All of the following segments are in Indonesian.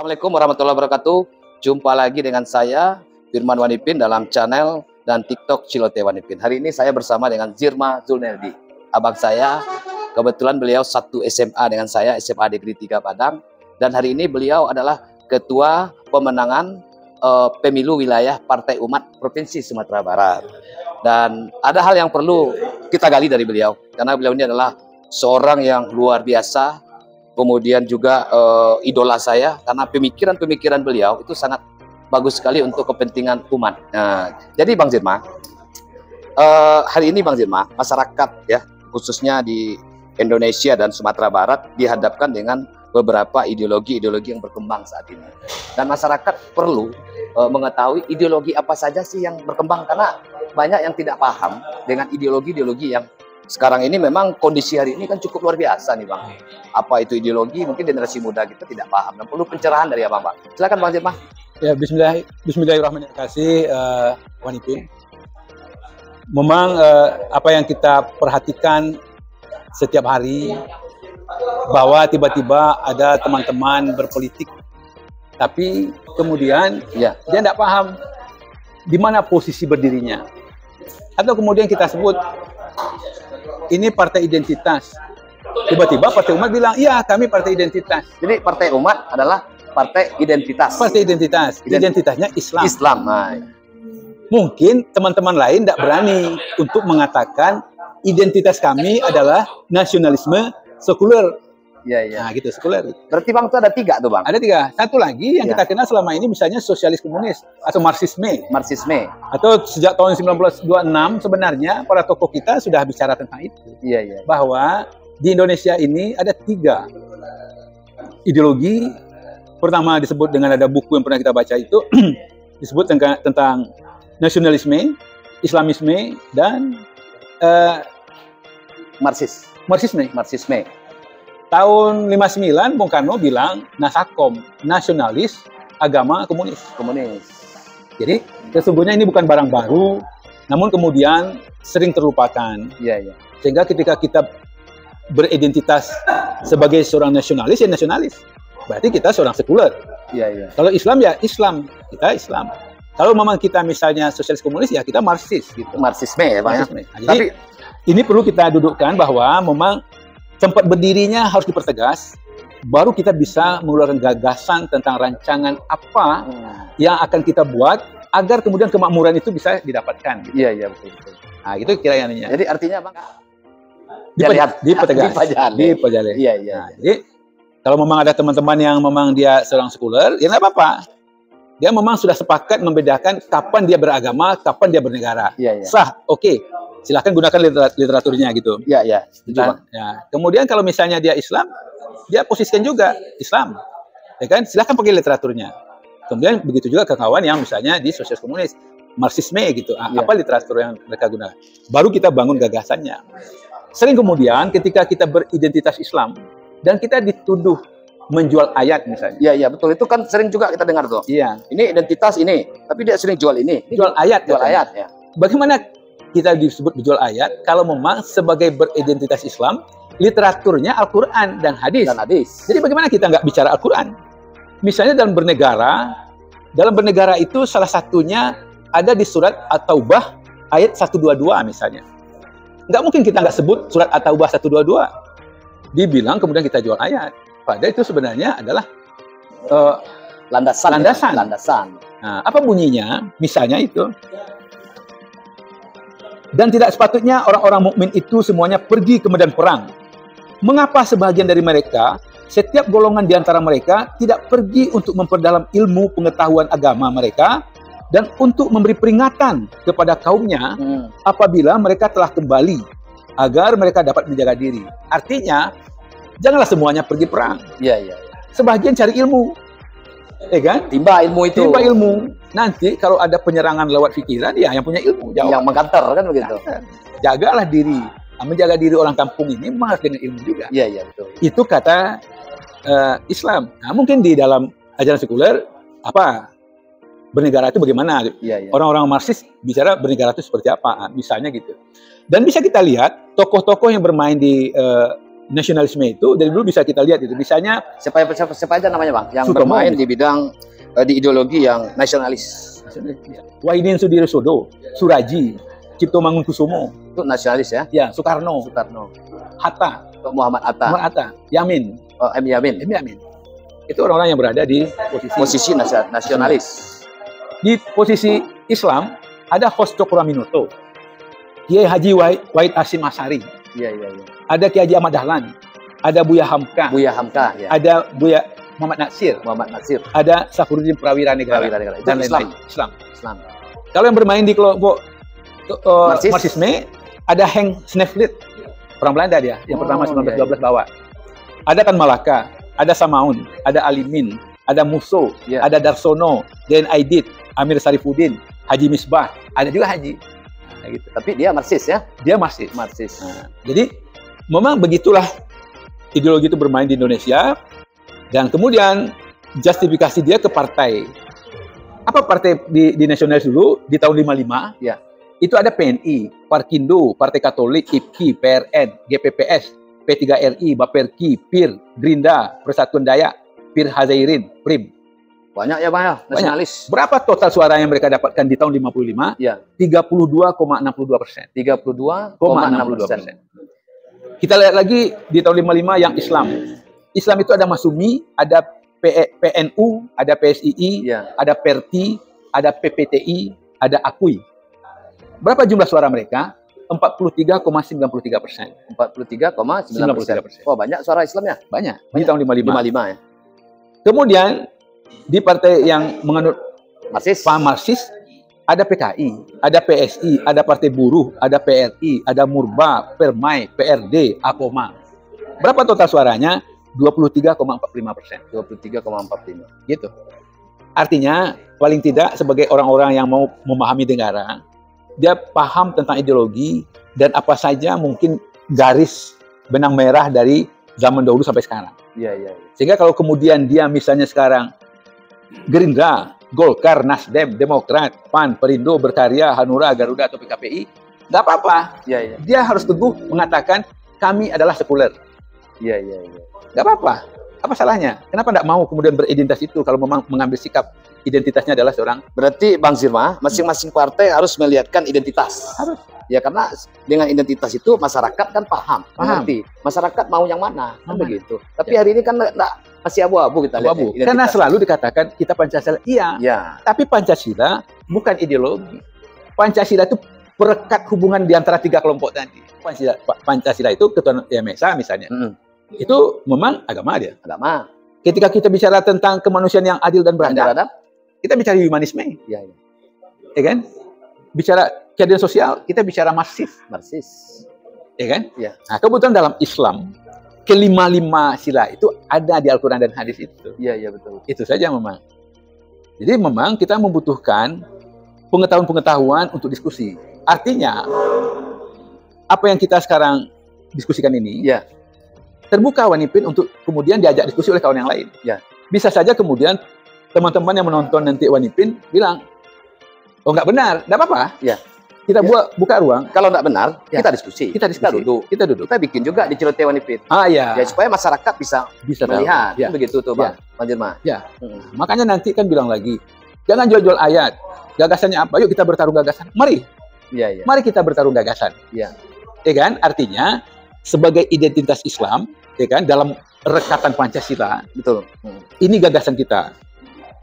Assalamualaikum warahmatullahi wabarakatuh. Jumpa lagi dengan saya, Firman Wanipin, dalam channel dan TikTok Cilote Wanipin. Hari ini saya bersama dengan Zirma Zulneldi. Abang saya, kebetulan beliau satu SMA dengan saya, SMA Negeri 3 Padang. Dan hari ini beliau adalah Ketua Pemenangan Pemilu Wilayah Partai Umat Provinsi Sumatera Barat. Dan ada hal yang perlu kita gali dari beliau, karena beliau ini adalah seorang yang luar biasa. Kemudian juga idola saya, karena pemikiran-pemikiran beliau itu sangat bagus sekali untuk kepentingan umat. Nah, jadi Bang Zirma, hari ini Bang Zirma, masyarakat ya, khususnya di Indonesia dan Sumatera Barat dihadapkan dengan beberapa ideologi-ideologi yang berkembang saat ini. Dan masyarakat perlu mengetahui ideologi apa saja sih yang berkembang, karena banyak yang tidak paham dengan ideologi-ideologi yang sekarang ini. Memang kondisi hari ini kan cukup luar biasa nih Bang. Apa itu ideologi, mungkin generasi muda kita tidak paham dan perlu pencerahan dari Abang, Pak. Silakan Bang Zirma. Ya, bismillahirrahmanirrahim, Wanipin. Memang apa yang kita perhatikan setiap hari, bahwa tiba-tiba ada teman-teman berpolitik, tapi kemudian ya, dia tidak paham di mana posisi berdirinya. Atau kemudian kita sebut ini partai identitas. Tiba-tiba Partai Umat bilang, iya kami partai identitas. Jadi Partai Umat adalah partai identitas. Partai identitas. Identitasnya Islam. Islam. Nah, mungkin teman-teman lain tidak berani untuk mengatakan identitas kami adalah nasionalisme sekuler. iya, iya. Nah gitu, sekuler. Berarti Bang itu ada 3 tuh Bang? Ada 3. Satu lagi yang ya, kita kenal selama ini misalnya sosialis komunis atau Marxisme. Marxisme. Atau sejak tahun 1926 sebenarnya para tokoh kita sudah bicara tentang itu. Iya, iya. Bahwa di Indonesia ini ada 3 ideologi. Pertama disebut dengan, ada buku yang pernah kita baca itu disebut tentang nasionalisme, Islamisme, dan Marxisme. Tahun 59 Bung Karno bilang Nasakom, nasionalis, agama komunis. Jadi sesungguhnya ini bukan barang baru, namun kemudian sering terlupakan. Iya, iya. Sehingga ketika kita beridentitas sebagai seorang nasionalis, ya nasionalis. Berarti kita seorang sekuler. Iya, iya. Kalau Islam ya Islam, kita Islam. Kalau memang kita misalnya sosialis komunis, ya kita Marxis gitu. Marxisme ya Bang. Marxisme. Nah, jadi ini perlu kita dudukkan bahwa memang tempat berdirinya harus dipertegas, baru kita bisa mengeluarkan gagasan tentang rancangan apa yang akan kita buat agar kemudian kemakmuran itu bisa didapatkan. Gitu. Iya, iya, betul. Nah, itu kiranya. Jadi artinya Bang dipertegas. Iya, iya. Nah, jadi kalau memang ada teman-teman yang memang dia seorang sekuler, ya nggak apa-apa. Dia memang sudah sepakat membedakan kapan dia beragama, kapan dia bernegara. Iya, iya. Sah, oke. Silahkan gunakan literaturnya gitu. Iya, iya. Nah, ya. Kemudian kalau misalnya dia Islam, dia posisikan juga Islam. Ya kan? Silahkan pakai literaturnya. Kemudian begitu juga ke kawan yang misalnya di sosialis komunis, Marxisme gitu. Iya. Apa literatur yang mereka gunakan? Baru kita bangun gagasannya. Sering kemudian ketika kita beridentitas Islam dan kita dituduh menjual ayat misalnya. Iya, iya, betul. Itu kan sering juga kita dengar tuh. Iya. Ini identitas ini, tapi dia sering jual ini. Jual ayat. Jual ayat ya. Bagaimana kita disebut menjual ayat kalau memang sebagai beridentitas Islam, literaturnya Al-Quran dan hadis. Jadi bagaimana kita nggak bicara Al-Quran? Misalnya dalam bernegara itu salah satunya ada di surat At-Taubah ayat 122 misalnya. Nggak mungkin kita nggak sebut surat At-Taubah 122. Dibilang kemudian kita jual ayat. Padahal itu sebenarnya adalah landasan. Nah, apa bunyinya? Misalnya itu. Dan tidak sepatutnya orang-orang mukmin itu semuanya pergi ke medan perang. Mengapa sebagian dari mereka, setiap golongan di antara mereka tidak pergi untuk memperdalam ilmu pengetahuan agama mereka dan untuk memberi peringatan kepada kaumnya apabila mereka telah kembali agar mereka dapat menjaga diri. Artinya, janganlah semuanya pergi perang. Iya, iya. Sebagian cari ilmu. Ya kan? Timba ilmu itu. Timba ilmu. Nanti kalau ada penyerangan lewat pikiran, ya yang punya ilmu jawab. Yang mengkanter kan begitu. Jagalah diri. Menjaga diri orang kampung ini memang harus dengan ilmu juga. Iya, iya, betul. Itu kata Islam. Nah, mungkin di dalam ajaran sekuler bernegara itu bagaimana? Iya, iya. Orang-orang Marxis bicara bernegara itu seperti apa? Misalnya gitu. Dan bisa kita lihat tokoh-tokoh yang bermain di nasionalisme itu dari dulu bisa kita lihat itu. Misalnya siapa aja namanya Bang yang Sutomo, bermain di bidang di ideologi yang nasionalis. Wahidin Sudirosodo, Suraji, Cipto Mangunkusumo. Itu nasionalis ya? Ya, Soekarno. Hatta. Muhammad Hatta. Yamin. Yamin. Itu orang-orang yang berada di posisi nasionalis. Di posisi Islam ada Hos Cokroaminoto, Kiai Haji Wahid Hasyim Asy'ari. Iya. Ada Kiai Haji Ahmad Dahlan, ada Buya Hamka. Ya. Ada Buya Muhammad Natsir. Ada Safuruddin Prawira Negara. Dan Islam. Kalau yang bermain di kelompok Marxisme, ada Henk Snevely, orang Belanda dia, yang pertama 1912 bawa. Ada Tan Malaka, ada Samaun, ada Alimin, ada Musso, ada Darsono, Den Aidit, Amir Sarifuddin, Haji Misbah, ada juga Haji. Nah, gitu. Tapi dia Marxis ya? Dia Marxis. Nah, jadi memang begitulah ideologi itu bermain di Indonesia. Dan kemudian justifikasi dia ke partai. Apa partai di nasionalis dulu di tahun 55? Ya. Itu ada PNI, Parkindo, Partai Katolik, IPKI, PRN, GPPS, P3RI, Baperki, PIR, Gerinda, Persatuan Dayak, PIR Hazairin, PRIM. Banyak ya Bang ya, nasionalis. Berapa total suara yang mereka dapatkan di tahun 55? Ya. 32,62%. 32,62%. Kita lihat lagi di tahun 55 yang Islam. Islam itu ada Masumi, ada PNU, ada PSII, ada PERTI, ada PPTI, ada AKUI. Berapa jumlah suara mereka? 43,93%. 43,93%. Oh, banyak suara Islamnya? Banyak. Di tahun 55 ya. Kemudian di partai yang menganut Marxis, ada PKI, ada PSI, ada Partai Buruh, ada PRI, ada Murba, Permai, PRD, Akoma. Berapa total suaranya? 23,45%. 23,45. Gitu. Artinya, paling tidak sebagai orang-orang yang mau memahami negara, dia paham tentang ideologi dan apa saja mungkin garis benang merah dari zaman dahulu sampai sekarang. Iya. Sehingga kalau kemudian dia misalnya sekarang Gerindra, Golkar, Nasdem, Demokrat, PAN, Perindo, Berkarya, Hanura, Garuda atau PKPI, nggak apa-apa. Iya. Dia harus teguh mengatakan kami adalah sekuler. Iya. Nggak apa-apa. Apa salahnya? Kenapa nggak mau kemudian beridentitas itu kalau memang mengambil sikap identitasnya adalah seorang? Berarti Bang Zirma, masing-masing partai harus melihatkan identitas. Harus. Ya karena dengan identitas itu masyarakat kan paham. Mengerti. Masyarakat mau yang mana? Kan begitu. Tapi hari ini kan masih abu-abu kita lihat. Karena selalu dikatakan kita Pancasila. Iya. Tapi Pancasila bukan ideologi. Pancasila itu perekat hubungan di antara tiga kelompok tadi. Pancasila itu ketuhanan Yang Maha Esa misalnya. Itu memang agama dia. Agama. Ketika kita bicara tentang kemanusiaan yang adil dan beradab, kita bicara humanisme. Iya. Ya kan? Bicara keadilan sosial, kita bicara Marxis. Ya kan? Iya. Nah, kebetulan dalam Islam, kelima-lima sila itu ada di Al-Quran dan hadis itu. Iya, betul. Itu saja memang. Jadi memang kita membutuhkan pengetahuan-pengetahuan untuk diskusi. Artinya, apa yang kita sekarang diskusikan ini, terbuka Wanipin untuk kemudian diajak diskusi oleh kawan yang lain. Bisa saja kemudian teman-teman yang menonton nanti Wanipin bilang, oh nggak benar, nggak apa-apa. Kita buka ruang. Kalau nggak benar, kita diskusi. Kita duduk. Kita bikin juga di Ciloteh Wanipin. Ya, supaya masyarakat bisa melihat. Begitu tuh Bang Zirma. Makanya nanti kan bilang lagi, jangan jual-jual ayat. Gagasannya apa? Yuk kita bertarung gagasan. Mari. Mari kita bertarung gagasan. Ya kan? Artinya sebagai identitas Islam, ya kan, dalam rekatan Pancasila, betul. Ini gagasan kita,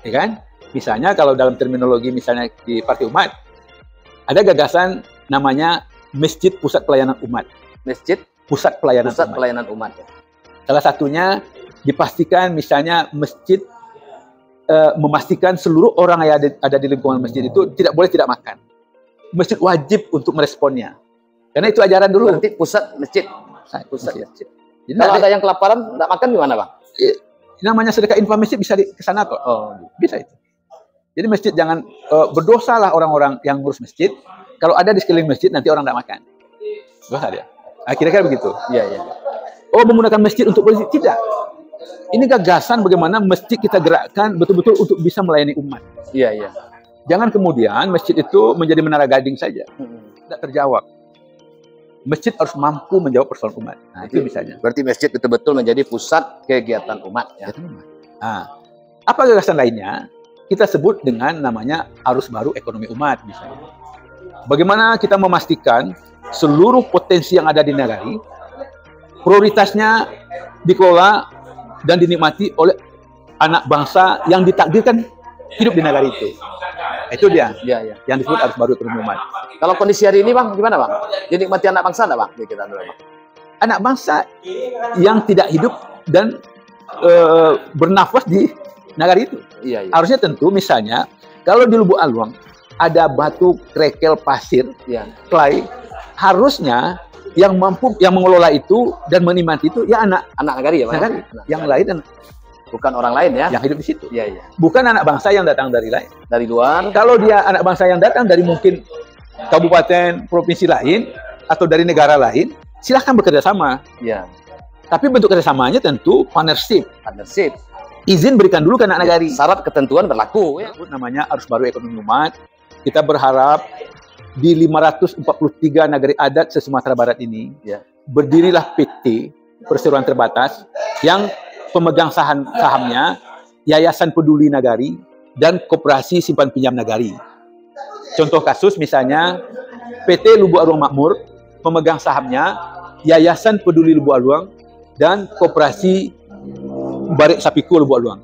ya kan? Misalnya kalau dalam terminologi misalnya di Partai Umat, ada gagasan namanya Masjid Pusat Pelayanan Umat. Masjid Pusat Pelayanan Umat. Salah satunya dipastikan misalnya masjid memastikan seluruh orang yang ada di lingkungan masjid itu tidak boleh tidak makan. Masjid wajib untuk meresponnya. Karena itu ajaran dulu. Berarti pusat masjid. Masjid. Jadi kalau ada yang kelaparan, nggak makan gimana Bang? Namanya sedekah infak masjid bisa ke sana kok. Bisa itu. Jadi masjid jangan berdosalah orang-orang yang ngurus masjid. Kalau ada di sekeliling masjid nanti orang nggak makan. Dosa dia. Kira-kira begitu. Iya. Oh, menggunakan masjid untuk politik? Tidak. Ini gagasan bagaimana masjid kita gerakkan betul-betul untuk bisa melayani umat. Iya. Jangan kemudian masjid itu menjadi menara gading saja. Tidak terjawab. masjid harus mampu menjawab persoalan umat. Nah, itu misalnya. Berarti masjid betul-betul menjadi pusat kegiatan umat. Ya. Nah, apa gagasan lainnya? Kita sebut dengan namanya arus baru ekonomi umat misalnya. Bagaimana kita memastikan seluruh potensi yang ada di negari prioritasnya dikelola dan dinikmati oleh anak bangsa yang ditakdirkan hidup di negara itu. Itu dia, yang disebut arus baru ekonomi umat. Kalau kondisi hari ini Bang, gimana Bang? Dinikmati anak bangsa enggak Bang? Kita dulu, Bang. Anak bangsa yang tidak hidup dan bernafas di negara itu. Harusnya tentu misalnya kalau di Lubuk Aluang ada batu, kerikil, pasir, clay, harusnya yang mampu yang mengelola itu dan menikmati itu ya anak negari ya, Bang. Negari. Yang lain bukan orang lain ya yang hidup di situ. Bukan anak bangsa yang datang dari lain, dari luar. Kalau dia anak bangsa yang datang dari mungkin kabupaten, provinsi lain atau dari negara lain, silahkan bekerja sama. Tapi bentuk kerjasamanya tentu partnership. Izin berikan dulu ke anak negari. Syarat ketentuan berlaku. Ya. Namanya arus baru ekonomi umat. Kita berharap di 543 nagari adat se-Sumatera Barat ini berdirilah PT Perseroan Terbatas yang pemegang sahamnya Yayasan Peduli Nagari dan Koperasi Simpan Pinjam Nagari. Contoh kasus misalnya PT Lubuk Aluang Makmur, pemegang sahamnya Yayasan Peduli Lubuk Aluang dan Koperasi Barik Sapiku Lubuk Aluang.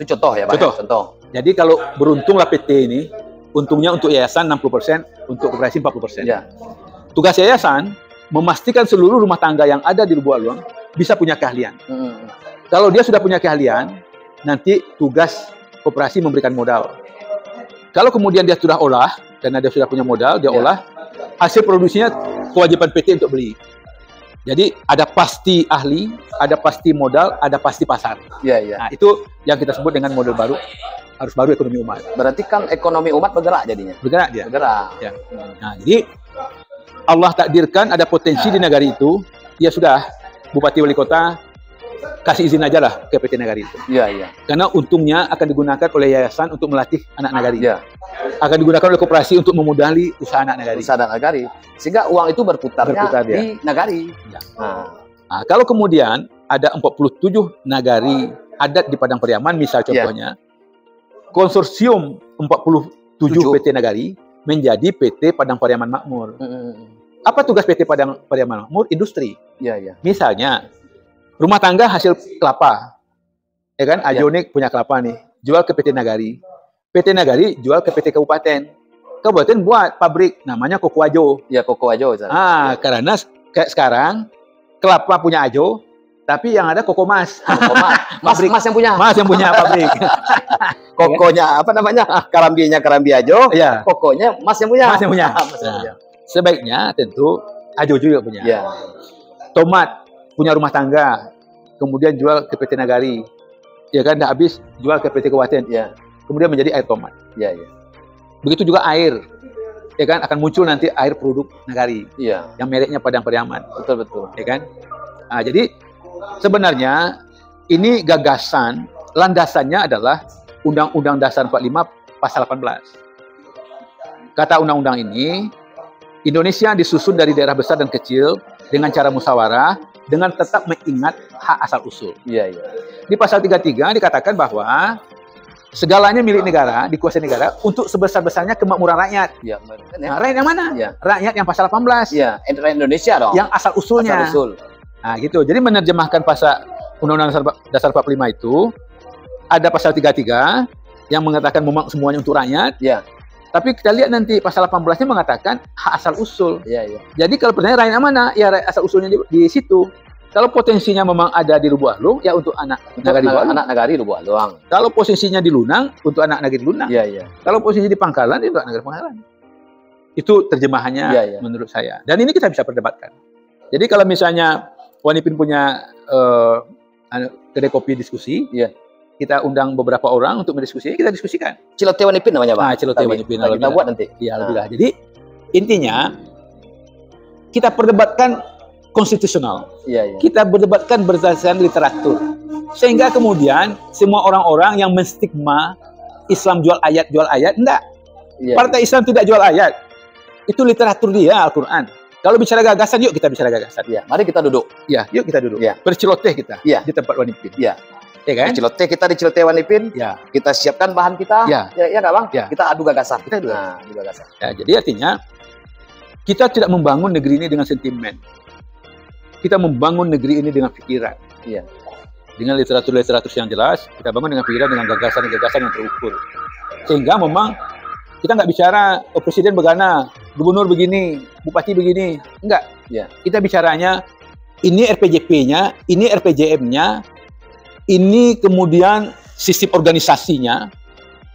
Itu contoh ya, Pak? Contoh. Jadi kalau beruntunglah PT ini, untungnya untuk yayasan 60%, untuk koperasi 40%. Tugas yayasan memastikan seluruh rumah tangga yang ada di Lubuk Aluang bisa punya keahlian. Kalau dia sudah punya keahlian, nanti tugas koperasi memberikan modal. Kalau kemudian dia sudah olah, karena dia sudah punya modal, dia olah, hasil produksinya kewajiban PT untuk beli. Jadi ada pasti ahli, ada pasti modal, ada pasti pasar. Nah, itu yang kita sebut dengan model baru, arus baru ekonomi umat. Berarti kan ekonomi umat bergerak jadinya. Bergerak dia. Bergerak. Nah, jadi Allah takdirkan ada potensi di negara itu, ya sudah, Bupati Wali Kota kasih izin aja lah ke PT Nagari itu. Karena untungnya akan digunakan oleh yayasan untuk melatih anak Nagari. Akan digunakan oleh koperasi untuk memodali usaha anak Nagari. Sehingga uang itu berputar di Nagari. Nah, kalau kemudian ada 47 Nagari adat di Padang Pariaman, misal contohnya, konsorsium 47 PT Nagari menjadi PT Padang Pariaman Makmur. Apa tugas PT Padang Pariaman Makmur? Industri. Misalnya, rumah tangga hasil kelapa. Ya kan? Ajonik punya kelapa nih. Jual ke PT Nagari. PT Nagari jual ke PT Kabupaten. Kabupaten buat pabrik namanya Koko Ajo. Koko Ajo. Karena kayak sekarang kelapa punya Ajo, tapi yang ada Koko Mas. Mas yang punya. Mas yang punya pabrik. Kokonya apa namanya? Karambinya Karambi Ajo. Kokonya Mas yang punya. Mas yang punya. Sebaiknya tentu Ajo juga punya. Tomat punya rumah tangga, kemudian jual ke PT Nagari, ya kan, dah habis jual ke PT Kabupaten, kemudian menjadi air tomat. Begitu juga air, ya kan, akan muncul nanti air produk Nagari, yang mereknya Padang Pariaman. Betul, ya kan. Nah, jadi sebenarnya ini gagasan, landasannya adalah Undang-Undang Dasar 45 Pasal 18. Kata undang-undang ini, Indonesia disusun dari daerah besar dan kecil dengan cara musyawarah, dengan tetap mengingat hak asal-usul. Di pasal 33 dikatakan bahwa segalanya milik negara, dikuasai negara untuk sebesar-besarnya kemakmuran rakyat. Nah, rakyat yang mana? Rakyat yang pasal 18. Rakyat Indonesia dong. Yang asal-usulnya. Nah, gitu. Jadi menerjemahkan pasal Undang-Undang Dasar 45 itu, ada pasal 33 yang mengatakan memang semuanya untuk rakyat. Tapi kita lihat nanti pasal 18-nya mengatakan hak asal-usul. Jadi kalau pertanyaan rakyat mana? Ya rakyat asal-usulnya di situ. Kalau potensinya memang ada di Lubuk Aluang, ya untuk anak Nagari Lubuk Aluang. Kalau posisinya di Lunang, untuk anak Nagari Lunang. Kalau posisinya di Pangkalan, itu anak Nagari Pangkalan. Itu terjemahannya menurut saya. Dan ini kita bisa perdebatkan. Jadi kalau misalnya Wanipin punya kedai kopi diskusi, kita undang beberapa orang untuk mendiskusikan, kita diskusikan. Ciloteh Wanipin namanya, Pak. Ciloteh Wanipin. Kita buat nanti. Alhamdulillah. Jadi intinya kita perdebatkan konstitusional. Kita berdebatkan berdasarkan literatur. Sehingga kemudian semua orang-orang yang menstigma Islam jual ayat, enggak. Partai Islam tidak jual ayat. Itu literatur dia, Al-Quran. Kalau bicara gagasan, yuk kita bicara gagasan. Ya, mari kita duduk. Ya, yuk kita duduk. Ya. Berceloteh kita di tempat Wanipin. Ya. Ya kan? Ciloteh kita di Ciloteh Wanipin. Ya. Kita siapkan bahan kita. Ya. Ya nggak Bang? Ya. Kita adu gagasan. Kita adu. Nah, adu gagasan. Ya, jadi artinya kita tidak membangun negeri ini dengan sentimen. Kita membangun negeri ini dengan pikiran. Iya. Dengan literatur-literatur yang jelas, kita bangun dengan pikiran, dengan gagasan-gagasan yang terukur. Sehingga memang kita nggak bicara presiden begana, gubernur begini, bupati begini. Enggak. Ya. Kita bicaranya ini RPJP-nya, ini RPJM-nya, ini kemudian sistem organisasinya,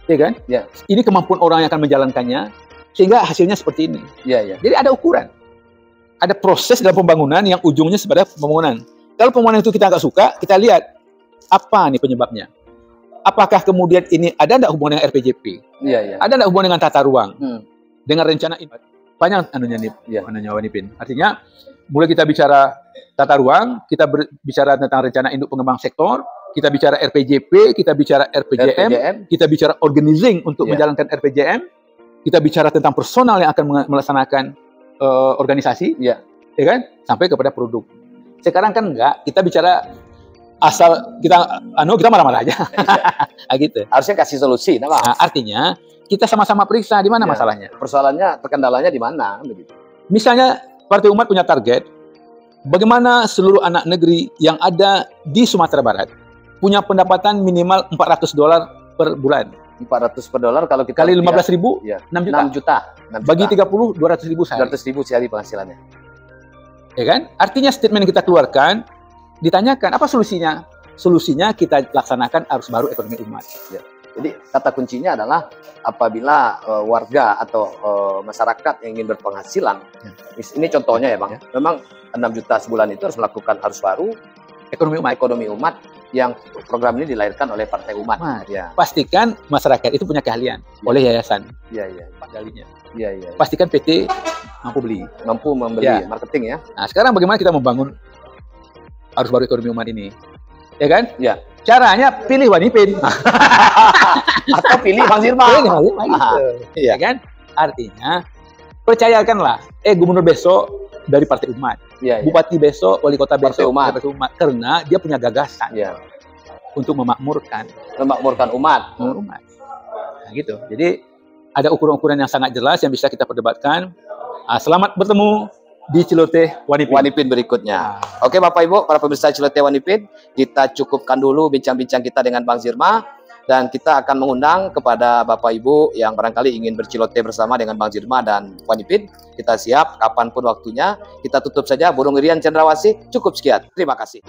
ya kan? Ya. Ini kemampuan orang yang akan menjalankannya, sehingga hasilnya seperti ini. Ya, ya. Jadi ada ukuran. Ada proses dalam pembangunan yang ujungnya sebenarnya pembangunan. Kalau pembangunan itu kita nggak suka, kita lihat apa nih penyebabnya. Apakah kemudian ini ada nggak hubungan dengan RPJP? Iya, iya. Ada nggak hubungan dengan tata ruang? Dengan rencana banyak anunya nih, Wanipin. Artinya mulai kita bicara tata ruang, kita bicara tentang rencana induk pengembang sektor, kita bicara RPJP, kita bicara RPJM, kita bicara organizing untuk menjalankan RPJM, kita bicara tentang personal yang akan melaksanakan organisasi, ya kan, sampai kepada produk. Sekarang kan enggak, kita bicara asal kita marah-marah aja, gitu. Harusnya kasih solusi, nah, artinya kita sama-sama periksa di mana masalahnya. Persoalannya, terkendalanya di mana, begitu. Misalnya Partai Umat punya target, bagaimana seluruh anak negeri yang ada di Sumatera Barat punya pendapatan minimal $400 per bulan. 400 per dolar kalau kita kali 15.000, ya, 6 juta. 6 juta. Bagi 30, 200.000 sehari. 200.000 sehari penghasilannya. Ya kan? Artinya statement yang kita keluarkan, ditanyakan apa solusinya? Solusinya kita laksanakan arus baru ekonomi umat. Ya. Jadi kata kuncinya adalah apabila warga atau masyarakat yang ingin berpenghasilan, ini contohnya ya Bang, memang 6 juta sebulan itu harus melakukan arus baru ekonomi umat yang program ini dilahirkan oleh Partai Umat. Ya. Pastikan masyarakat itu punya keahlian oleh yayasan. Iya, iya. Galinya. Iya, iya. Pastikan PT mampu membeli marketing ya. Nah, sekarang bagaimana kita membangun arus baru ekonomi umat ini? Ya kan? Ya. Caranya pilih Wanipin. Atau pilih Bang Zirma. Gitu. Ya kan? Artinya percayakanlah, gubernur besok dari Partai Umat. Bupati besok, wali kota besok, Partai Umat. Karena dia punya gagasan untuk memakmurkan umat. Nah, gitu. Jadi ada ukuran-ukuran yang sangat jelas yang bisa kita perdebatkan. Selamat bertemu di Ciloteh Wanipin berikutnya. Oke Bapak Ibu, para pemirsa Ciloteh Wanipin, kita cukupkan dulu bincang-bincang kita dengan Bang Zirma. Dan kita akan mengundang kepada Bapak Ibu yang barangkali ingin berciloteh bersama dengan Bang Zirma dan Wanipin. Kita siap kapanpun waktunya. Kita tutup saja. Burung Irian Cendrawasih, cukup sekian. Terima kasih.